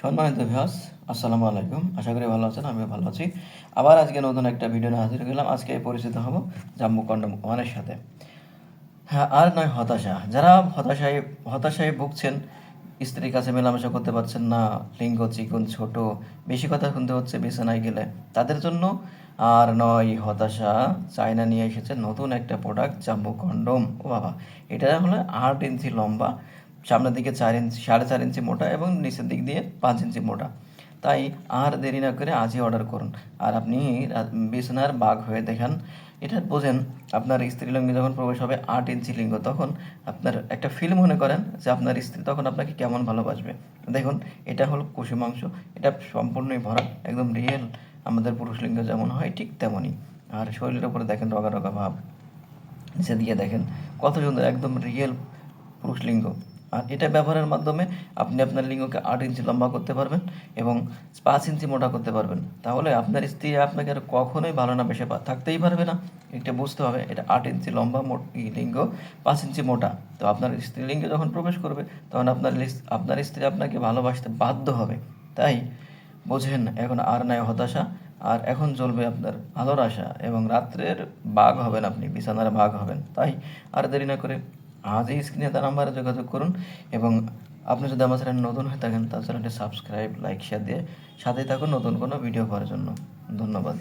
সম্মানিত ভিউয়ার্স, আসসালামু আলাইকুম। আশা করি ভালো আছেন, আমিও ভালো আছি। আবার আজকে নতুন একটা ভিডিও নিয়ে হাজির হলাম। আজকে পরিচিত হব জাম্বু কন্ডম ওয়ানের সাথে। হ্যাঁ, আর নয় হতাশা। যারা হতাশায় ভুগছেন, স্ত্রীর কাছে মেলামেশা করতে পারছেন না, লিঙ্গ চিকন ছোট, বেশি কথা শুনতে হচ্ছে বিছানায় গেলে, তাদের জন্য আর নয় হতাশা। চায়না নিয়ে এসেছে নতুন একটা প্রোডাক্ট, জাম্বু কন্ডম। ও বাবা! এটা হলো 8 ইঞ্চি লম্বা, সামনের দিকে 4 ইঞ্চি, 4.5 ইঞ্চি মোটা এবং নিচের দিক দিয়ে 5 ইঞ্চি মোটা। তাই আর দেরি না করে আজই অর্ডার করুন। আর আপনি বিছানার বাঘ হয়ে দেখান। এটা বোঝেন, আপনার স্ত্রীলিঙ্গে যখন প্রবেশ হবে 8 ইঞ্চি লিঙ্গ, তখন আপনার একটা ফিল মনে করেন যে আপনার স্ত্রী তখন আপনাকে কেমন ভালোবাসবে। দেখুন, এটা হলো কুসুম মাংস, এটা সম্পূর্ণই ভরা, একদম রিয়েল আমাদের পুরুষ লিঙ্গ যেমন হয় ঠিক তেমনই। আর শরীরের উপরে দেখেন রগা রগা ভাব, নিচে দিয়ে দেখেন কত সুন্দর, একদম রিয়েল পুরুষ লিঙ্গ। আর এটা ব্যবহারের মাধ্যমে আপনি আপনার লিঙ্গকে 8 ইঞ্চি লম্বা করতে পারবেন এবং 5 ইঞ্চি মোটা করতে পারবেন। তাহলে আপনার স্ত্রী আপনাকে আর কখনোই ভালো না বেসে থাকতেই পারবে না। এটা বুঝতে হবে, এটা 8 ইঞ্চি লম্বা লিঙ্গ, 5 ইঞ্চি মোটা। তো আপনার স্ত্রীলিঙ্গে যখন প্রবেশ করবে তখন আপনার স্ত্রী আপনাকে ভালোবাসতে বাধ্য হবে। তাই বোঝেন, এখন আর নাই হতাশা, আর এখন চলবে আপনার আলোর আশা, এবং রাত্রের বাঘ হবেন, আপনি বিছানার বাঘ হবেন। তাই আর দেরি না করে আজই স্ক্রিনে তার নাম্বারে যোগাযোগ করুন। এবং আপনি যদি আমার চ্যানেল নতুন হয়ে থাকেন, তার চ্যানেলটি সাবস্ক্রাইব, লাইক, শেয়ার দিয়ে সাথেই থাকুন নতুন কোনো ভিডিও পাওয়ার জন্য। ধন্যবাদ।